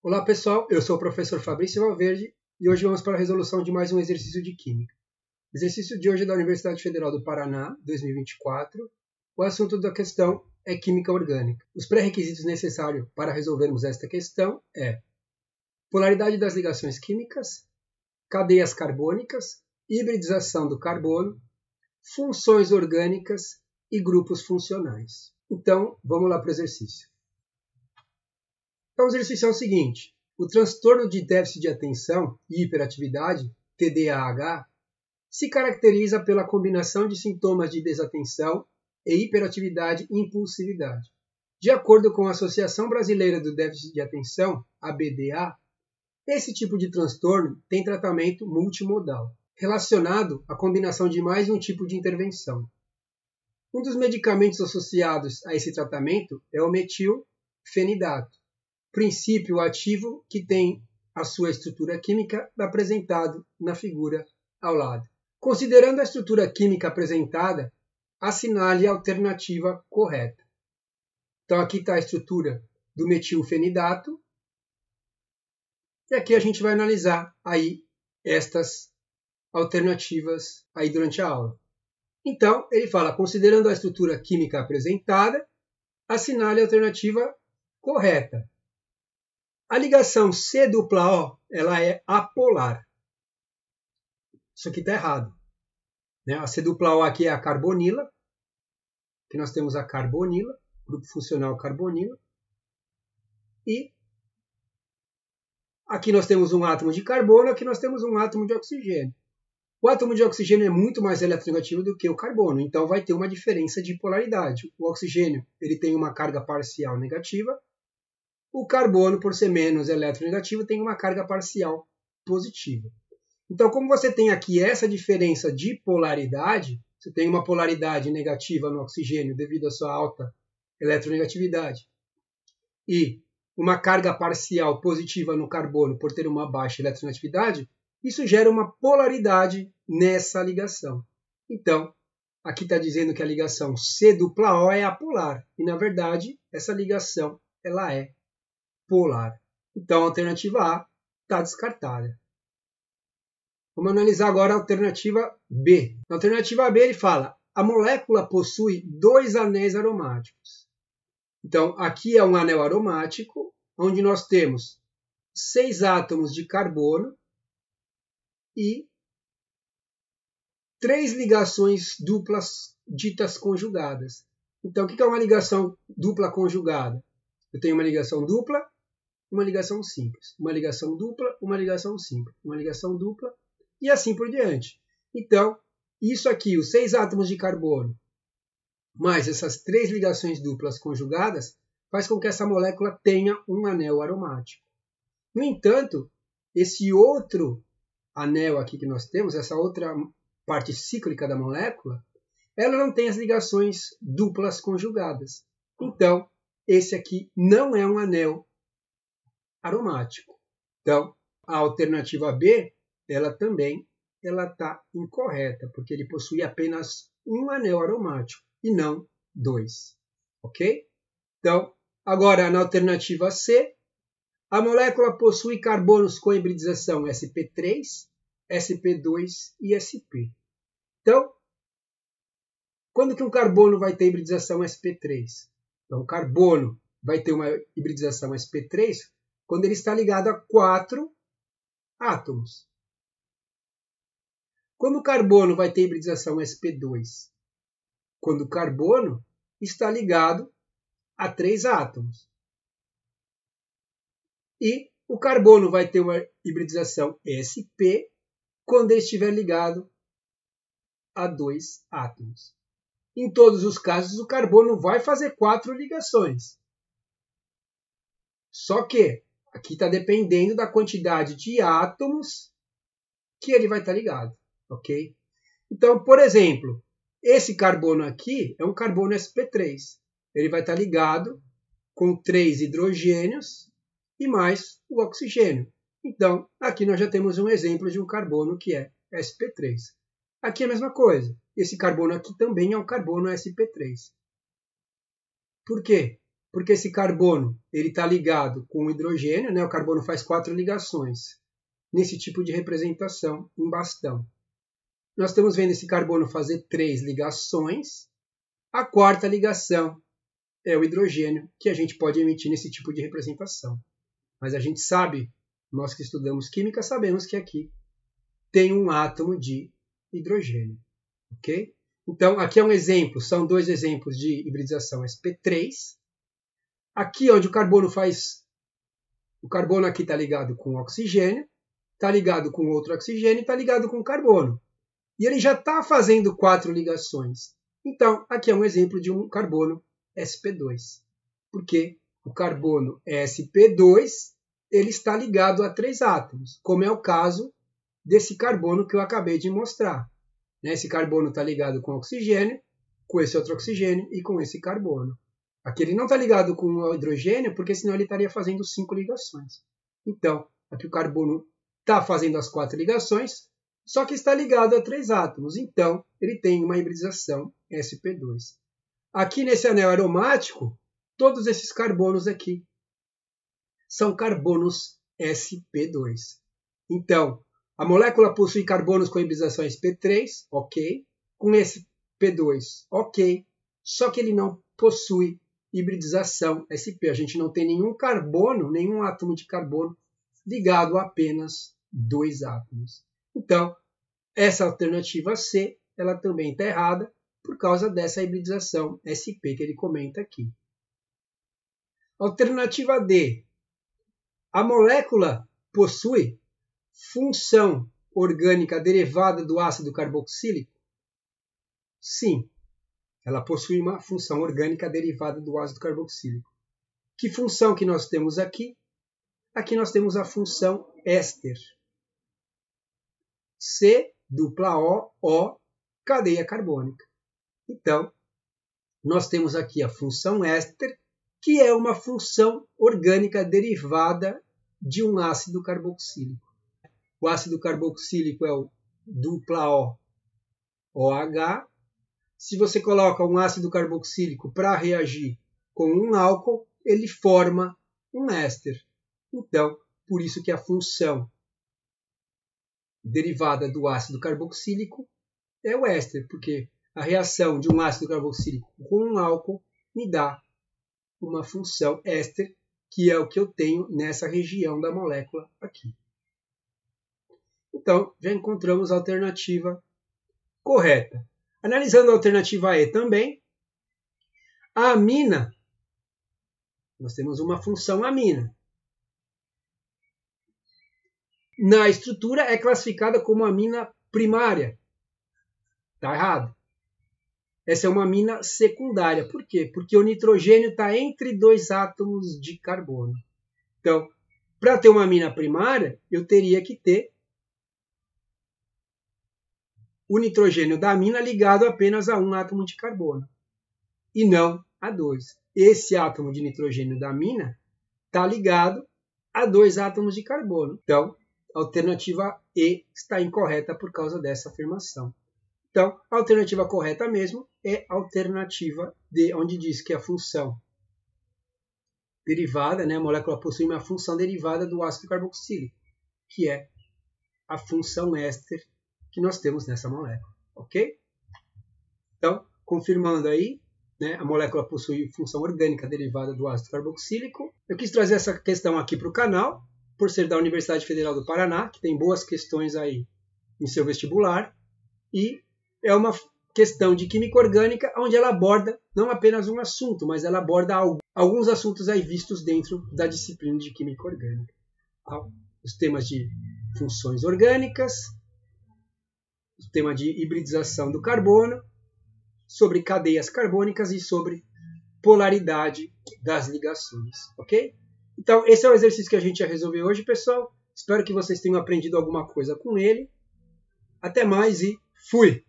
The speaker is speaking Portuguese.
Olá pessoal, eu sou o professor Fabrício Valverde e hoje vamos para a resolução de mais um exercício de Química. O exercício de hoje é da Universidade Federal do Paraná, 2024. O assunto da questão é Química Orgânica. Os pré-requisitos necessários para resolvermos esta questão é polaridade das ligações químicas, cadeias carbônicas, hibridização do carbono, funções orgânicas e grupos funcionais. Então, vamos lá para o exercício. Então, o exercício é o seguinte: o transtorno de déficit de atenção e hiperatividade, TDAH, se caracteriza pela combinação de sintomas de desatenção e hiperatividade e impulsividade. De acordo com a Associação Brasileira do Déficit de Atenção, ABDA, esse tipo de transtorno tem tratamento multimodal, relacionado à combinação de mais de um tipo de intervenção. Um dos medicamentos associados a esse tratamento é o metilfenidato, princípio ativo que tem a sua estrutura química apresentado na figura ao lado. Considerando a estrutura química apresentada, assinale a alternativa correta. Então aqui está a estrutura do metilfenidato e aqui a gente vai analisar aí estas alternativas aí durante a aula. Então ele fala, considerando a estrutura química apresentada, assinale a alternativa correta. A ligação C-O, ela é apolar. Isso aqui está errado. A C-O aqui é a carbonila. Aqui nós temos a carbonila, grupo funcional carbonila. E aqui nós temos um átomo de carbono, aqui nós temos um átomo de oxigênio. O átomo de oxigênio é muito mais eletronegativo do que o carbono, então vai ter uma diferença de polaridade. O oxigênio ele tem uma carga parcial negativa. O carbono, por ser menos eletronegativo, tem uma carga parcial positiva. Então, como você tem aqui essa diferença de polaridade, você tem uma polaridade negativa no oxigênio devido à sua alta eletronegatividade e uma carga parcial positiva no carbono por ter uma baixa eletronegatividade, isso gera uma polaridade nessa ligação. Então, aqui está dizendo que a ligação C-O é apolar e, na verdade, essa ligação ela é polar. Então, a alternativa A está descartada. Vamos analisar agora a alternativa B. Na alternativa B, ele fala, a molécula possui 2 anéis aromáticos. Então, aqui é um anel aromático, onde nós temos 6 átomos de carbono e 3 ligações duplas ditas conjugadas. Então, o que é uma ligação dupla conjugada? Eu tenho uma ligação dupla, uma ligação simples, uma ligação dupla, uma ligação simples, uma ligação dupla e assim por diante. Então, isso aqui, os 6 átomos de carbono, mais essas 3 ligações duplas conjugadas, faz com que essa molécula tenha um anel aromático. No entanto, esse outro anel aqui que nós temos, essa outra parte cíclica da molécula, ela não tem as ligações duplas conjugadas. Então, esse aqui não é um anel aromático. Então, a alternativa B, ela também está incorreta, porque ele possui apenas um anel aromático e não 2. Ok? Então, agora na alternativa C, a molécula possui carbonos com hibridização sp3, sp2 e sp. Então, quando que um carbono vai ter hibridização sp3? Então, o carbono vai ter uma hibridização sp3 quando ele está ligado a 4 átomos. Quando o carbono vai ter hibridização sp2? Quando o carbono está ligado a 3 átomos. E o carbono vai ter uma hibridização sp quando ele estiver ligado a 2 átomos. Em todos os casos, o carbono vai fazer 4 ligações. Só que aqui está dependendo da quantidade de átomos que ele vai estar ligado, ok? Então, por exemplo, esse carbono aqui é um carbono sp3. Ele vai estar ligado com 3 hidrogênios e mais o oxigênio. Então, aqui nós já temos um exemplo de um carbono que é sp3. Aqui é a mesma coisa. Esse carbono aqui também é um carbono sp3. Por quê? Porque esse carbono ele está ligado com o hidrogênio, né? O carbono faz 4 ligações nesse tipo de representação em bastão. Nós estamos vendo esse carbono fazer 3 ligações. A quarta ligação é o hidrogênio, que a gente pode emitir nesse tipo de representação. Mas a gente sabe, nós que estudamos química, sabemos que aqui tem um átomo de hidrogênio. Ok? Então, aqui é um exemplo, são 2 exemplos de hibridização sp3. Aqui onde o carbono aqui está ligado com o oxigênio, está ligado com outro oxigênio e está ligado com o carbono. E ele já está fazendo 4 ligações. Então, aqui é um exemplo de um carbono sp2. Porque o carbono sp2 ele está ligado a 3 átomos, como é o caso desse carbono que eu acabei de mostrar. Esse carbono está ligado com oxigênio, com esse outro oxigênio e com esse carbono. Aqui ele não está ligado com o hidrogênio, porque senão ele estaria fazendo 5 ligações. Então, aqui o carbono está fazendo as 4 ligações, só que está ligado a 3 átomos. Então, ele tem uma hibridização sp2. Aqui nesse anel aromático, todos esses carbonos aqui são carbonos sp2. Então, a molécula possui carbonos com hibridização sp3, ok. Com esse P2, ok. Só que ele não possui hibridização sp. A gente não tem nenhum carbono, nenhum átomo de carbono ligado a apenas 2 átomos. Então, essa alternativa C, ela também está errada por causa dessa hibridização sp que ele comenta aqui. Alternativa D. A molécula possui função orgânica derivada do ácido carboxílico? Sim, ela possui uma função orgânica derivada do ácido carboxílico. Que função que nós temos aqui? Aqui nós temos a função éster. C-O-O, cadeia carbônica. Então, nós temos aqui a função éster, que é uma função orgânica derivada de um ácido carboxílico. O ácido carboxílico é o OH. Se você coloca um ácido carboxílico para reagir com um álcool, ele forma um éster. Então, por isso que a função derivada do ácido carboxílico é o éster, porque a reação de um ácido carboxílico com um álcool me dá uma função éster, que é o que eu tenho nessa região da molécula aqui. Então, já encontramos a alternativa correta. Analisando a alternativa E também, a amina, nós temos uma função amina. Na estrutura é classificada como amina primária. Está errado. Essa é uma amina secundária. Por quê? Porque o nitrogênio está entre 2 átomos de carbono. Então, para ter uma amina primária, eu teria que ter o nitrogênio da amina ligado apenas a um átomo de carbono, e não a 2. Esse átomo de nitrogênio da amina está ligado a 2 átomos de carbono. Então, a alternativa E está incorreta por causa dessa afirmação. Então, a alternativa correta mesmo é a alternativa D, onde diz que a função derivada, a molécula possui uma função derivada do ácido carboxílico, que é a função éster que nós temos nessa molécula, ok? Então, confirmando aí, a molécula possui função orgânica derivada do ácido carboxílico. Eu quis trazer essa questão aqui para o canal, por ser da Universidade Federal do Paraná, que tem boas questões aí em seu vestibular, e é uma questão de química orgânica onde ela aborda não apenas um assunto, mas ela aborda alguns assuntos aí vistos dentro da disciplina de química orgânica. Então, os temas de funções orgânicas, o tema de hibridização do carbono, sobre cadeias carbônicas e sobre polaridade das ligações, ok? Então, esse é o exercício que a gente ia resolver hoje, pessoal. Espero que vocês tenham aprendido alguma coisa com ele. Até mais e fui!